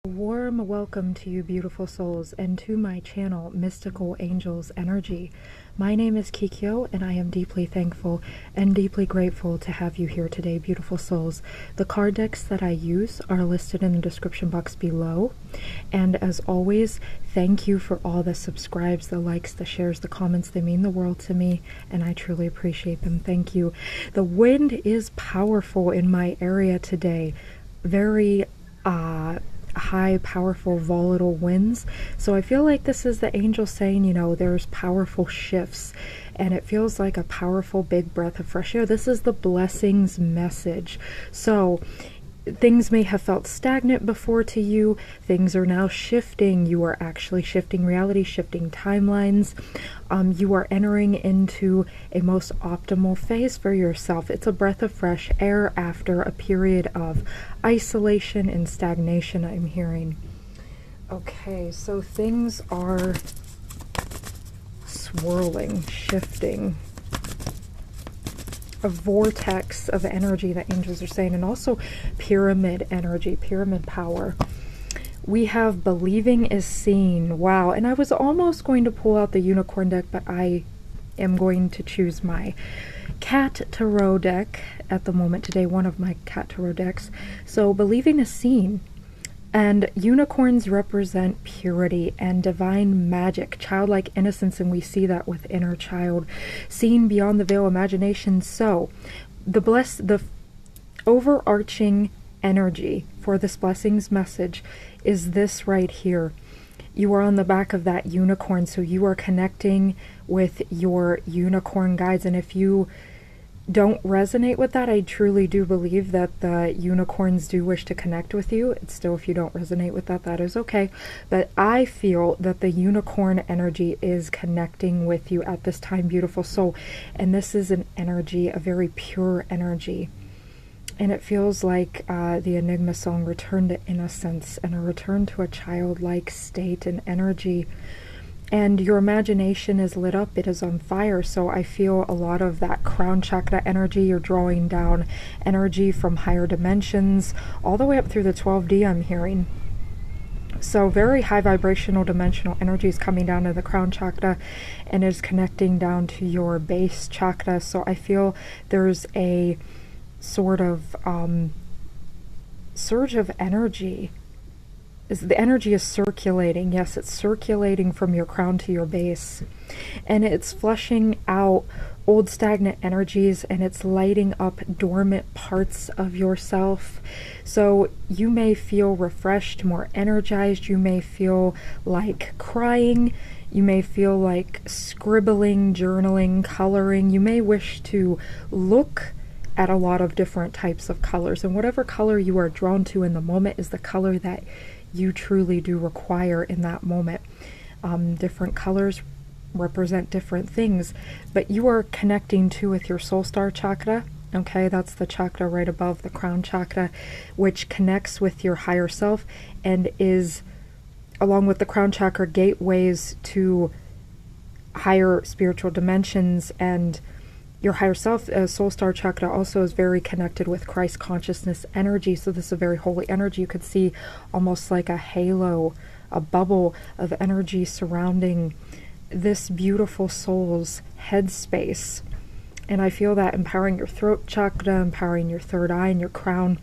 Warm welcome to you beautiful souls and to my channel Mystical Angels Energy. My name is Kikyo and I am deeply thankful and deeply grateful to have you here today, beautiful souls. The card decks that I use are listed in the description box below, and as always, thank you for all the subscribes, the likes, the shares, the comments. They mean the world to me and I truly appreciate them. Thank you. The wind is powerful in my area today. Very high, powerful, volatile winds. So I feel like this is the angel saying, you know, there's powerful shifts and it feels like a powerful big breath of fresh air. This is the blessings message. So things may have felt stagnant before to you. Things are now shifting. You are actually shifting reality, shifting timelines. You are entering into a most optimal phase for yourself. It's a breath of fresh air after a period of isolation and stagnation, I'm hearing. Okay, so things are swirling, shifting. A vortex of energy that angels are saying, and also pyramid energy, pyramid power. We have believing is seen. Wow. And I was almost going to pull out the unicorn deck, but I am going to choose my cat tarot deck at the moment today, one of my cat tarot decks. So believing is seen. And unicorns represent purity and divine magic, childlike innocence, and we see that with inner child, seen beyond the veil imagination. So the overarching energy for this blessings message is this right here. You are on the back of that unicorn, so you are connecting with your unicorn guides. And if you don't resonate with that, I truly do believe that the unicorns do wish to connect with you. It's still, if you don't resonate with that, that is okay. But I feel that the unicorn energy is connecting with you at this time, beautiful soul. And this is an energy, a very pure energy. And it feels like the Enigma song, return to innocence and a return to a childlike state and energy. And your imagination is lit up, it is on fire. So I feel a lot of that crown chakra energy. You're drawing down energy from higher dimensions, all the way up through the 12D, I'm hearing. So very high vibrational dimensional energy is coming down to the crown chakra and is connecting down to your base chakra. So I feel there's a sort of surge of energy. The energy is circulating. Yes, it's circulating from your crown to your base, and it's flushing out old stagnant energies, and it's lighting up dormant parts of yourself. So you may feel refreshed, more energized. You may feel like crying. You may feel like scribbling, journaling, coloring. You may wish to look at a lot of different types of colors, and whatever color you are drawn to in the moment is the color that you truly do require in that moment. Different colors represent different things, but you are connecting too with your soul star chakra. Okay, that's the chakra right above the crown chakra, which connects with your higher self and is, along with the crown chakra, gateways to higher spiritual dimensions. And your higher self, soul star chakra, also is very connected with Christ consciousness energy. So this is a very holy energy. You could see almost like a halo, a bubble of energy surrounding this beautiful soul's headspace. And I feel that empowering your throat chakra, empowering your third eye and your crown.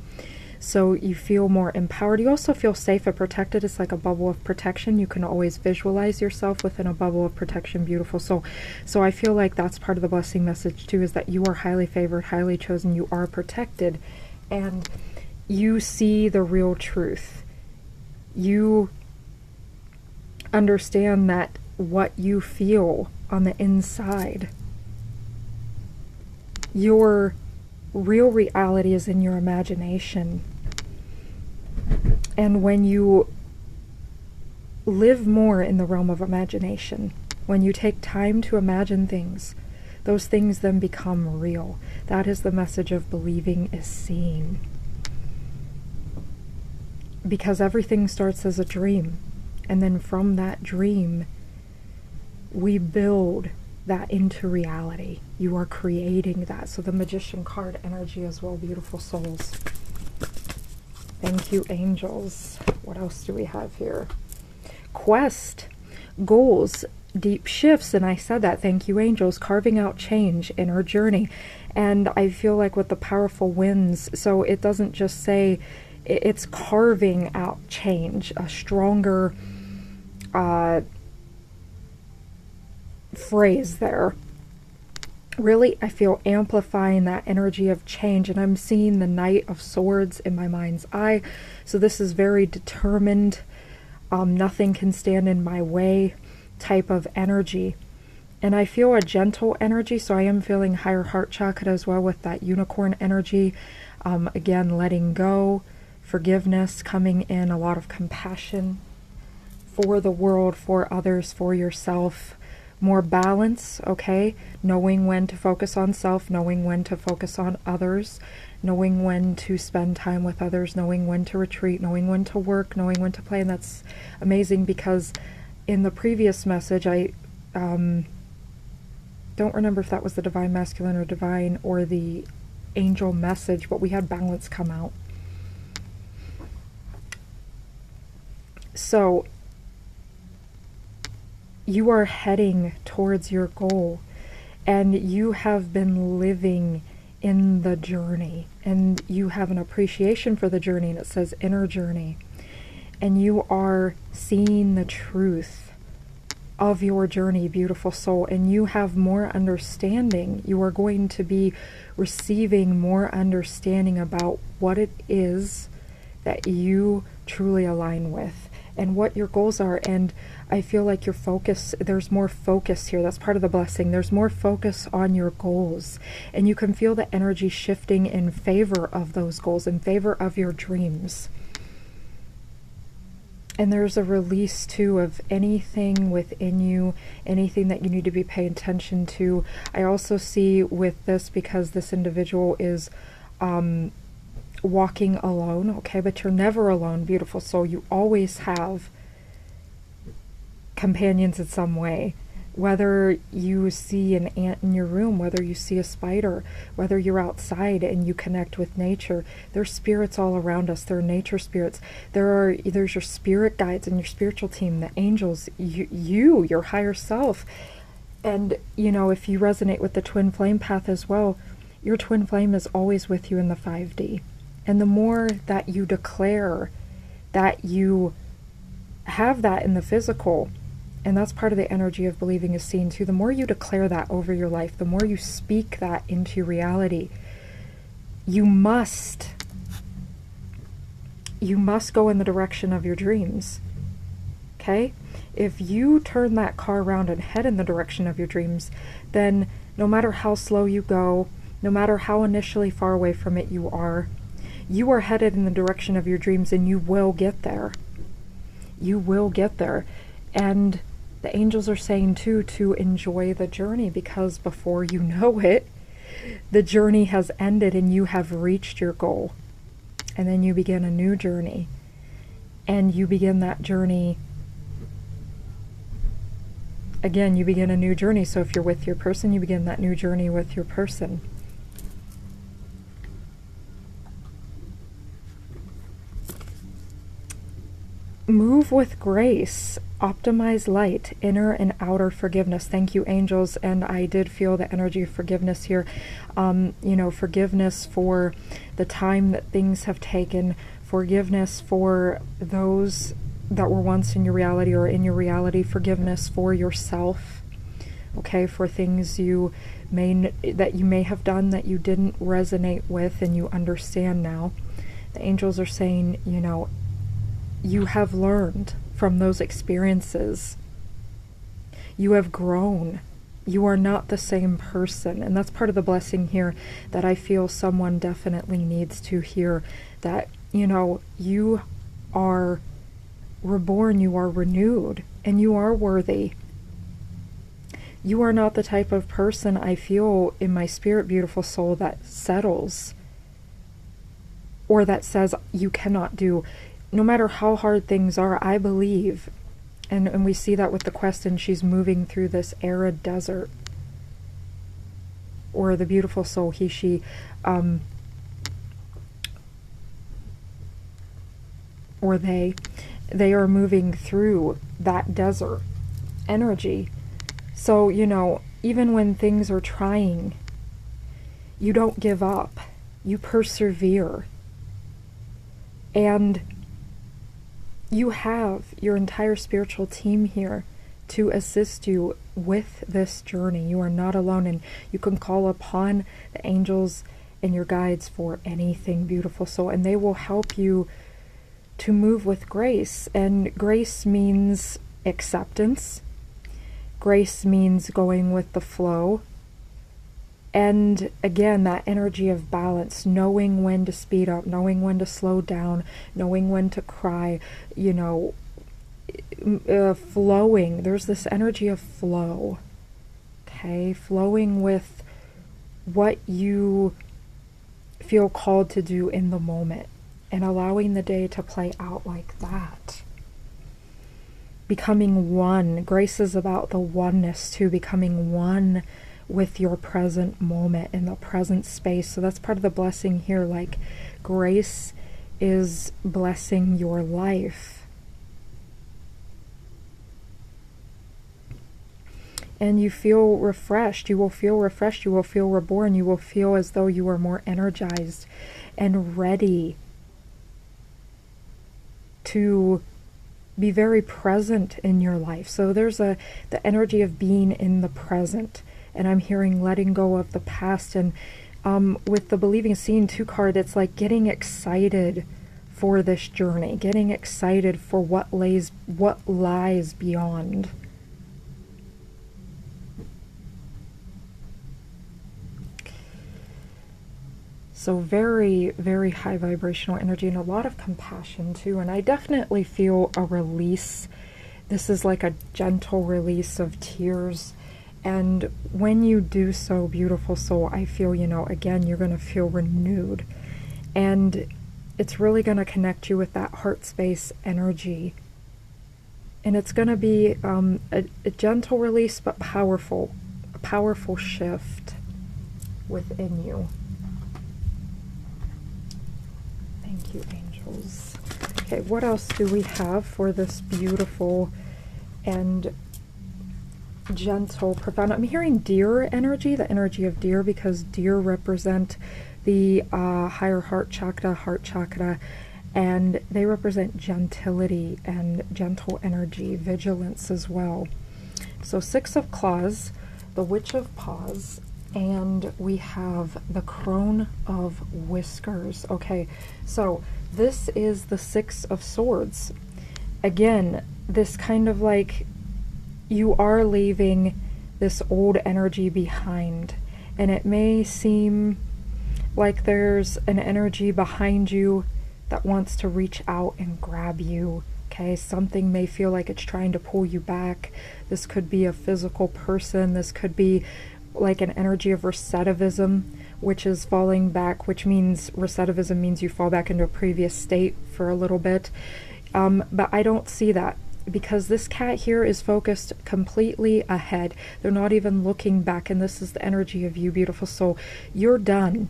So you feel more empowered. You also feel safe and protected. It's like a bubble of protection. You can always visualize yourself within a bubble of protection, beautiful soul. So I feel like that's part of the blessing message too, is that you are highly favored, highly chosen, you are protected, and you see the real truth. You understand that what you feel on the inside, your real reality is in your imagination. And when you live more in the realm of imagination, when you take time to imagine things, those things then become real. That is the message of believing is seen. Because everything starts as a dream, and then from that dream we build that into reality. You are creating that. So the Magician card energy as well, beautiful souls. Thank you, angels. What else do we have here? Quest, goals, deep shifts. And I said that. Thank you, angels. Carving out change, inner journey. And I feel like with the powerful winds, so it doesn't just say, it's carving out change, a stronger phrase there. Really, I feel amplifying that energy of change, and I'm seeing the Knight of Swords in my mind's eye. So this is very determined, nothing can stand in my way type of energy. And I feel a gentle energy, so I am feeling higher heart chakra as well with that unicorn energy. Again, letting go, forgiveness coming in, a lot of compassion for the world, for others, for yourself. More balance, okay? Knowing when to focus on self, knowing when to focus on others, knowing when to spend time with others, knowing when to retreat, knowing when to work, knowing when to play. And that's amazing, because in the previous message, I don't remember if that was the divine masculine or divine or the angel message, but we had balance come out. So you are heading towards your goal, and you have been living in the journey, and you have an appreciation for the journey, and it says inner journey, and you are seeing the truth of your journey, beautiful soul, and you have more understanding. You are going to be receiving more understanding about what it is that you truly align with and what your goals are. And I feel like your focus, there's more focus here. That's part of the blessing. There's more focus on your goals, and you can feel the energy shifting in favor of those goals, in favor of your dreams. And there's a release too of anything within you, anything that you need to be paying attention to. I also see with this, because this individual is walking alone, okay, but you're never alone, beautiful soul. You always have companions in some way, whether you see an ant in your room, whether you see a spider, whether you're outside and you connect with nature. There's spirits all around us. There are nature spirits. There's your spirit guides and your spiritual team, the angels, your higher self. And you know, if you resonate with the twin flame path as well, your twin flame is always with you in the 5D. And the more that you declare that you have that in the physical, and that's part of the energy of believing is seen too, the more you declare that over your life, the more you speak that into reality, you must go in the direction of your dreams. Okay? If you turn that car around and head in the direction of your dreams, then no matter how slow you go, no matter how initially far away from it you are headed in the direction of your dreams, and you will get there. You will get there. And the angels are saying too, to enjoy the journey, because before you know it, the journey has ended and you have reached your goal. And then you begin a new journey. And you begin that journey. Again, you begin a new journey. So if you're with your person, you begin that new journey with your person. Move with grace, optimize light, inner and outer forgiveness. Thank you, angels. And I did feel the energy of forgiveness here. You know, forgiveness for the time that things have taken, forgiveness for those that were once in your reality or in your reality, forgiveness for yourself, okay, for things that you may have done that you didn't resonate with and you understand now. The angels are saying, you know, you have learned from those experiences. You have grown. You are not the same person. And that's part of the blessing here that I feel someone definitely needs to hear, that, you know, you are reborn, you are renewed, and you are worthy. You are not the type of person, I feel in my spirit, beautiful soul, that settles or that says you cannot do. No matter how hard things are, I believe, and we see that with the quest, and she's moving through this arid desert, or the beautiful soul, he, she, or they are moving through that desert energy. So, you know, even when things are trying, you don't give up. You persevere. And you have your entire spiritual team here to assist you with this journey. You are not alone, and you can call upon the angels and your guides for anything, beautiful soul, and they will help you to move with grace. And grace means acceptance. Grace means going with the flow. And again, that energy of balance, knowing when to speed up, knowing when to slow down, knowing when to cry, you know, flowing. There's this energy of flow, okay? Flowing with what you feel called to do in the moment and allowing the day to play out like that. Becoming one. Grace is about the oneness too, becoming one with your present moment in the present space. So that's part of the blessing here. Like, grace is blessing your life. And you feel refreshed. You will feel refreshed. You will feel reborn. You will feel as though you are more energized and ready to be very present in your life. So there's the energy of being in the present. And I'm hearing letting go of the past. And with the Believing Seen 2 card, it's like getting excited for this journey, getting excited for what lies beyond. So very, very high vibrational energy and a lot of compassion too. And I definitely feel a release. This is like a gentle release of tears. And when you do so, beautiful soul, I feel, you know, again, you're going to feel renewed. And it's really going to connect you with that heart space energy. And it's going to be a gentle release, but powerful. A powerful shift within you. Thank you, angels. Okay, what else do we have for this beautiful and gentle, profound? I'm hearing deer energy, the energy of deer, because deer represent the higher heart chakra, and they represent gentility and gentle energy, vigilance as well. So 6 of claws, the Witch of Paws, and we have the Crone of Whiskers. Okay, so this is the 6 of Swords. Again, this kind of like, you are leaving this old energy behind, and it may seem like there's an energy behind you that wants to reach out and grab you. Okay, something may feel like it's trying to pull you back. This could be a physical person. This could be like an energy of recidivism, which is falling back, which means recidivism means you fall back into a previous state for a little bit. But I don't see that, because this cat here is focused completely ahead. They're not even looking back, and this is the energy of you, beautiful soul. You're done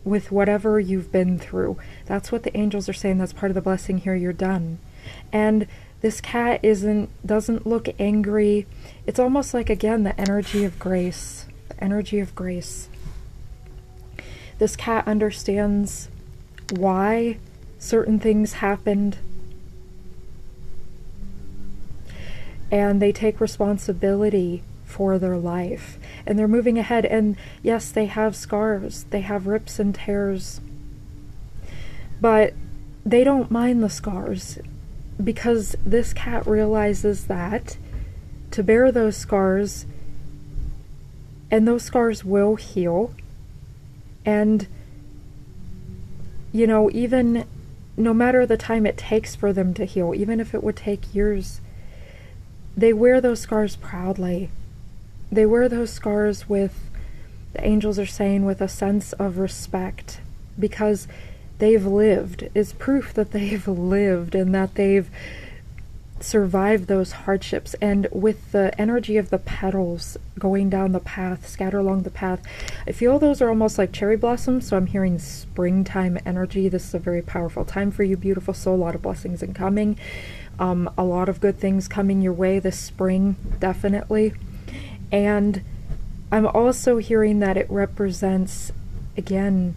with whatever you've been through. That's what the angels are saying. That's part of the blessing here. You're done. And this cat doesn't look angry. It's almost like, again, the energy of grace. The energy of grace. This cat understands why certain things happened, and they take responsibility for their life, and they're moving ahead. And yes, they have scars, they have rips and tears, but they don't mind the scars, because this cat realizes that to bear those scars, and those scars will heal. And you know, even no matter the time it takes for them to heal, even if it would take years, they wear those scars proudly. They wear those scars with, the angels are saying, with a sense of respect, because they've lived. It's proof that they've lived, and that they've survive those hardships. And with the energy of the petals going down the path, scatter along the path, I feel those are almost like cherry blossoms. So I'm hearing springtime energy. This is a very powerful time for you, beautiful soul. A lot of blessings incoming. A lot of good things coming your way this spring, definitely. And I'm also hearing that it represents, again,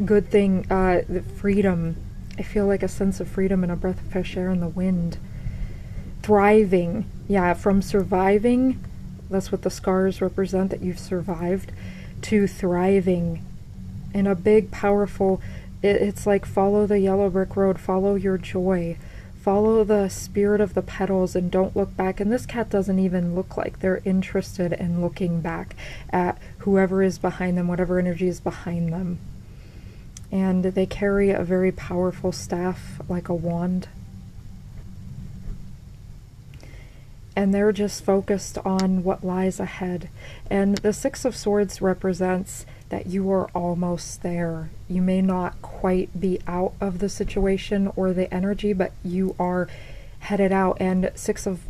good thing, the freedom. I feel like a sense of freedom and a breath of fresh air in the wind. Thriving. Yeah, from surviving, that's what the scars represent, that you've survived, to thriving in a big, powerful, it's like follow the yellow brick road, follow your joy, follow the spirit of the petals, and don't look back. And this cat doesn't even look like they're interested in looking back at whoever is behind them, whatever energy is behind them. And they carry a very powerful staff, like a wand. And they're just focused on what lies ahead. And the Six of Swords represents that you are almost there. You may not quite be out of the situation or the energy, but you are headed out. And Six of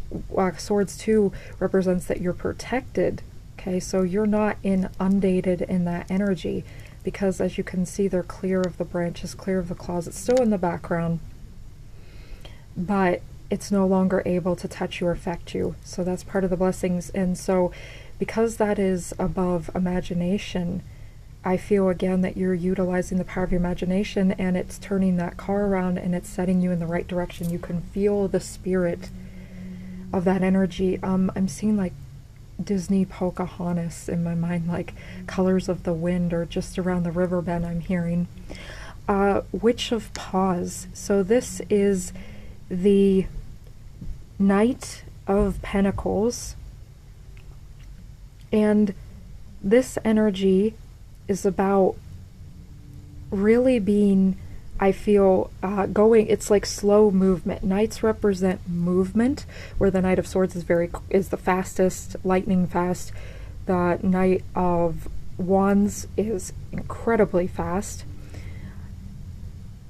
Swords too represents that you're protected. Okay, so you're not inundated in that energy, because as you can see, they're clear of the branches, clear of the claws. It's still in the background, but it's no longer able to touch you or affect you. So that's part of the blessings. And so because that is above imagination, I feel again that you're utilizing the power of your imagination, and it's turning that car around and it's setting you in the right direction. You can feel the spirit of that energy. I'm seeing like Disney Pocahontas in my mind, like Colors of the Wind, or just around the river bend I'm hearing. Witch of Paws. So this is the Knight of Pentacles, and this energy is about really being, I feel, going, it's like slow movement. Knights represent movement, where the Knight of Swords is the fastest, lightning fast. The Knight of Wands is incredibly fast.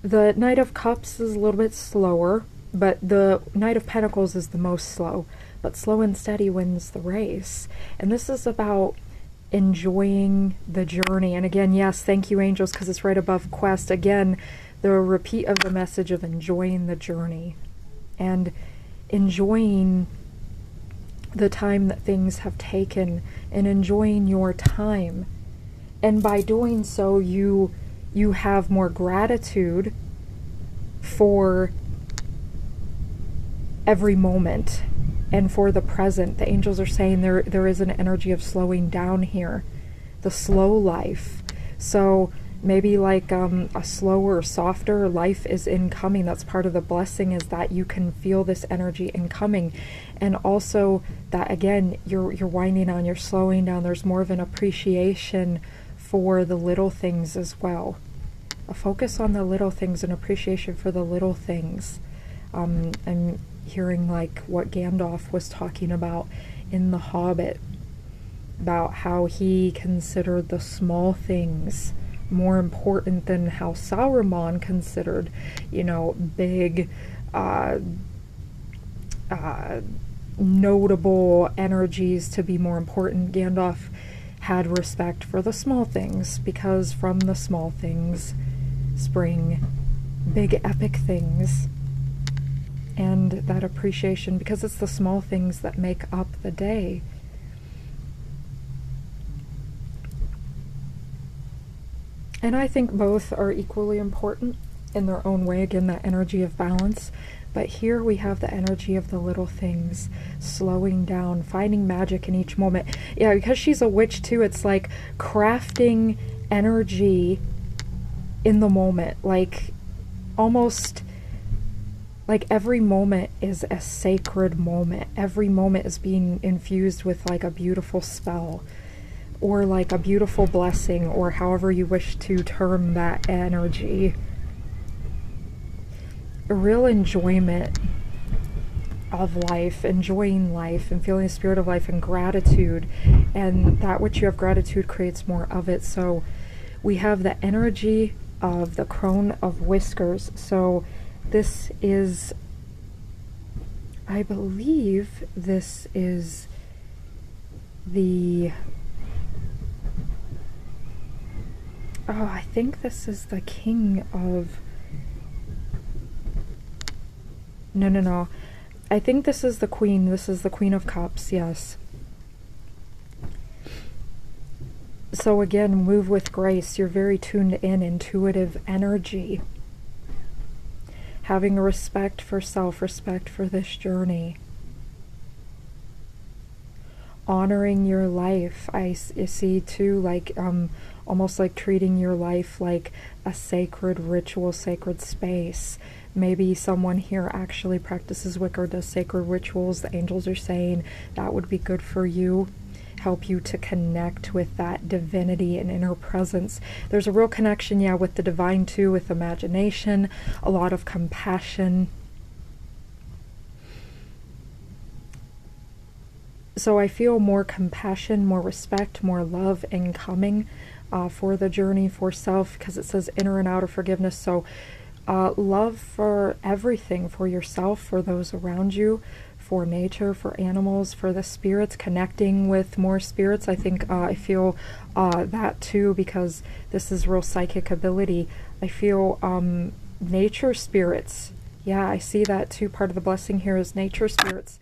The Knight of Cups is a little bit slower, but the Knight of Pentacles is the most slow. But slow and steady wins the race. And this is about enjoying the journey. And again, yes, thank you, angels, because it's right above quest. Again, the repeat of the message of enjoying the journey and enjoying the time that things have taken, and enjoying your time. And by doing so, you have more gratitude for every moment and for the present. The angels are saying there is an energy of slowing down here, the slow life. So maybe like a slower, softer life is incoming. That's part of the blessing, is that you can feel this energy incoming. And also that, again, you're winding down, you're slowing down. There's more of an appreciation for the little things as well. A focus on the little things, and appreciation for the little things. I'm hearing like what Gandalf was talking about in The Hobbit, about how he considered the small things more important than how Sauron considered, big, notable energies to be more important. Gandalf had respect for the small things, because from the small things spring big epic things. And that appreciation, because it's the small things that make up the day. And I think both are equally important in their own way. Again, that energy of balance. But here we have the energy of the little things, slowing down, finding magic in each moment. Yeah, because she's a witch too, it's like crafting energy in the moment. Like, almost like every moment is a sacred moment. Every moment is being infused with like a beautiful spell, or like a beautiful blessing, or however you wish to term that energy. A real enjoyment of life, enjoying life, and feeling the spirit of life, and gratitude. And that which you have gratitude creates more of it. So we have the energy of the Crone of Whiskers. So this is I believe this is the... Oh, I think this is the king of... No, no, no. I think this is the queen. This is the Queen of Cups, yes. So again, move with grace. You're very tuned in, intuitive energy. Having a respect for self, respect for this journey. Honoring your life. I see too, like, almost like treating your life like a sacred ritual, sacred space. Maybe someone here actually practices Wicca or does sacred rituals. The angels are saying that would be good for you. Help you to connect with that divinity and inner presence. There's a real connection, yeah, with the divine too, with imagination, a lot of compassion. So I feel more compassion, more respect, more love incoming for the journey, for self, because it says inner and outer forgiveness. So love for everything, for yourself, for those around you, for nature, for animals, for the spirits, connecting with more spirits. I think I feel that too, because this is real psychic ability. I feel nature spirits. Yeah, I see that too. Part of the blessing here is nature spirits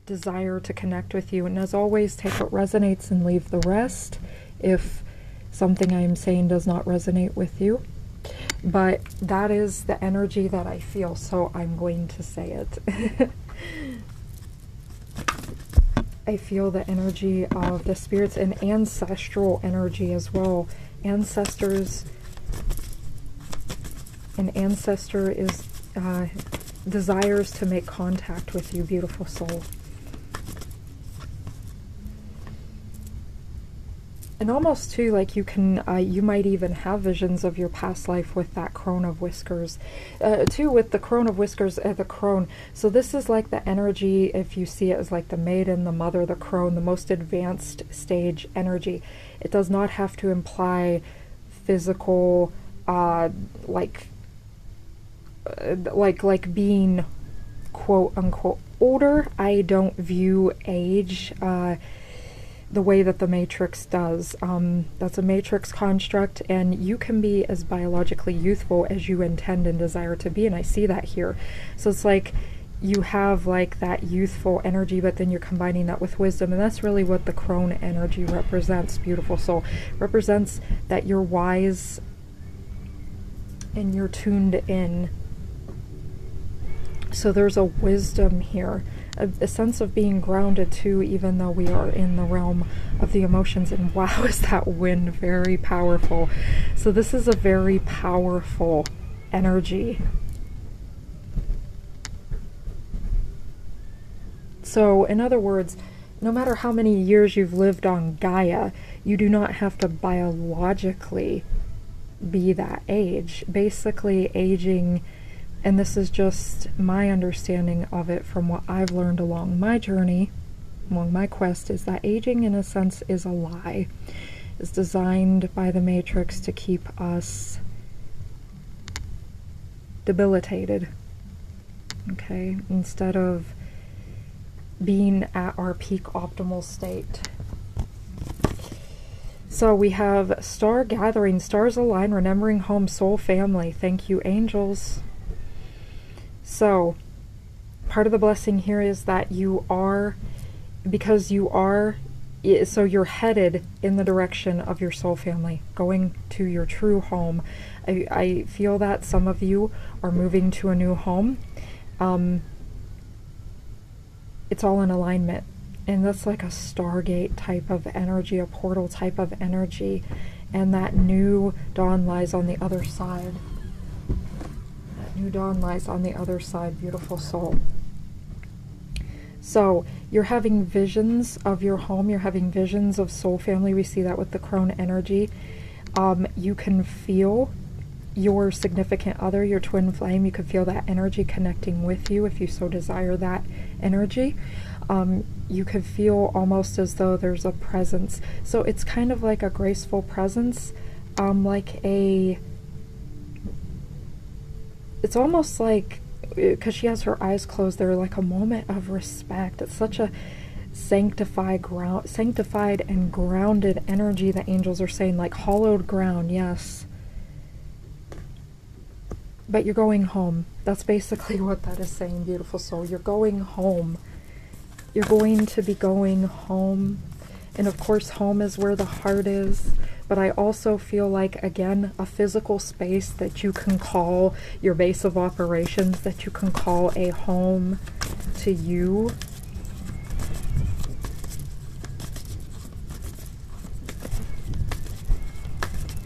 desire to connect with you. And as always, take what resonates and leave the rest if something I am saying does not resonate with you. But that is the energy that I feel, so I'm going to say it. I feel the energy of the spirits and ancestral energy as well. Ancestors, an ancestor is desires to make contact with you, beautiful soul. And almost too, like you can, you might even have visions of your past life with that crone of whiskers. Too, with the crone of whiskers, the crone. So this is like the energy, if you see it as like the maiden, the mother, the crone, the most advanced stage energy. It does not have to imply physical, like being quote unquote older. I don't view age, the way that the Matrix does. That's a Matrix construct, and you can be as biologically youthful as you intend and desire to be, and I see that here. So it's like you have like that youthful energy, but then you're combining that with wisdom, and that's really what the crone energy represents, beautiful soul. Represents that you're wise and you're tuned in. So there's a wisdom here, a sense of being grounded too, even though we are in the realm of the emotions. And wow, is that wind very powerful. So this is a very powerful energy. So in other words, no matter how many years you've lived on Gaia, you do not have to biologically be that age. Basically, aging, and this is just my understanding of it from what I've learned along my journey, along my quest, is that aging in a sense is a lie. It's designed by the Matrix to keep us debilitated, okay, instead of being at our peak optimal state. So we have star gathering, stars align, remembering home, soul family. Thank you, angels. So part of the blessing here is that you are, because you are, so you're headed in the direction of your soul family, going to your true home. I feel that some of you are moving to a new home. It's all in alignment, and that's like a Stargate type of energy, a portal type of energy, and that new dawn lies on the other side. New dawn lies on the other side, beautiful soul. So you're having visions of your home, you're having visions of soul family. We see that with the crone energy. You can feel your significant other, your twin flame. You can feel that energy connecting with you if you so desire that energy. You could feel almost as though there's a presence. So it's kind of like a graceful presence, like a... It's almost like because she has her eyes closed, they're like a moment of respect. It's such a sanctified and grounded energy. The angels are saying, like hallowed ground, yes. But you're going home. That's basically what that is saying, beautiful soul. You're going home. You're going to be going home. And of course, home is where the heart is. But I also feel like, again, a physical space that you can call your base of operations, that you can call a home to you.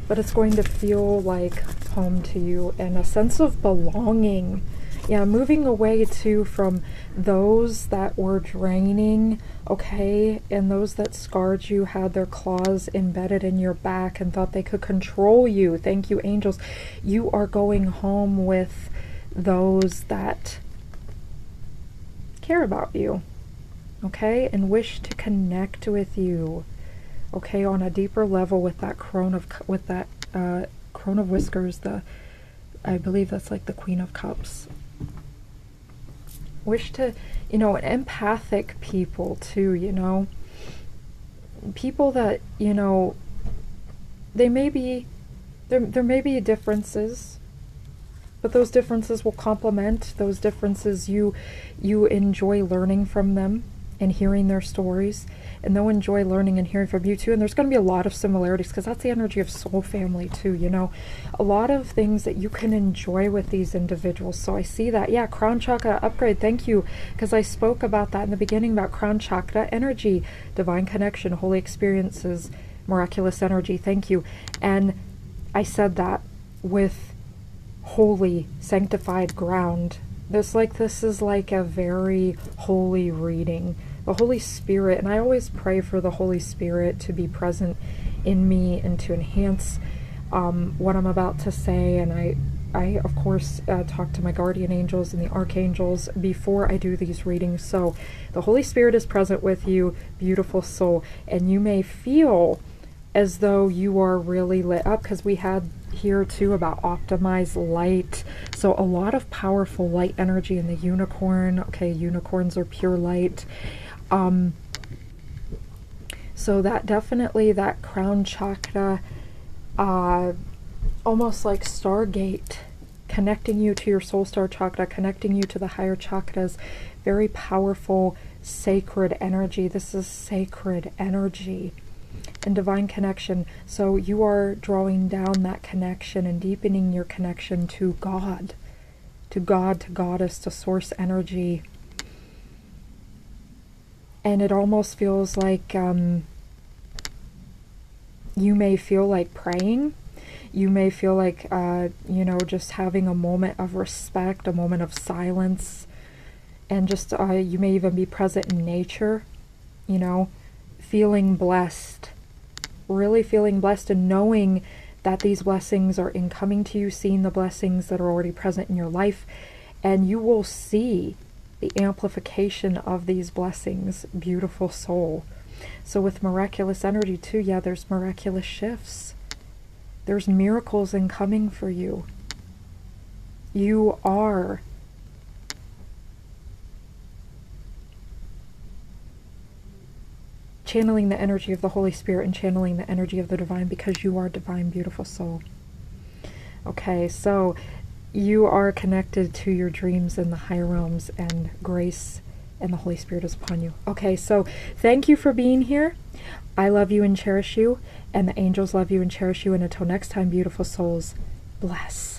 But it's going to feel like home to you, and a sense of belonging. Yeah, moving away too from those that were draining, okay, and those that scarred you, had their claws embedded in your back and thought they could control you. Thank you, angels. You are going home with those that care about you, okay, and wish to connect with you, okay, on a deeper level with that crown of whiskers. I believe that's like the Queen of Cups. Wish to, empathic people too, people that, they may be, there may be differences, but those differences will complement. Those differences, you enjoy learning from them and hearing their stories, and they'll enjoy learning and hearing from you too. And there's going to be a lot of similarities, because that's the energy of soul family too, a lot of things that you can enjoy with these individuals. So I see that. Yeah, crown chakra upgrade. Thank you, because I spoke about that in the beginning, about crown chakra energy, divine connection, holy experiences, miraculous energy. Thank you. And I said that with holy, sanctified ground. This is like a very holy reading. The Holy Spirit, and I always pray for the Holy Spirit to be present in me and to enhance what I'm about to say. And I of course talk to my guardian angels and the archangels before I do these readings. So the Holy Spirit is present with you, beautiful soul, and you may feel as though you are really lit up, because we had here too about optimized light. So a lot of powerful light energy in the unicorn. Okay, unicorns are pure light. So that definitely, that crown chakra, almost like Stargate, connecting you to your soul star chakra, connecting you to the higher chakras. Very powerful, sacred energy. This is sacred energy and divine connection. So you are drawing down that connection and deepening your connection to God, to Goddess, to source energy. And it almost feels like you may feel like praying. You may feel like, just having a moment of respect, a moment of silence, and just you may even be present in nature, feeling blessed. Really feeling blessed and knowing that these blessings are incoming to you, seeing the blessings that are already present in your life, and you will see the amplification of these blessings, beautiful soul. So with miraculous energy too, yeah, there's miraculous shifts. There's miracles incoming for you. You are channeling the energy of the Holy Spirit and channeling the energy of the divine, because you are divine, beautiful soul. Okay, so you are connected to your dreams in the higher realms, and grace and the Holy Spirit is upon you. Okay, so thank you for being here. I love you and cherish you, and the angels love you and cherish you. And until next time, beautiful souls, bless.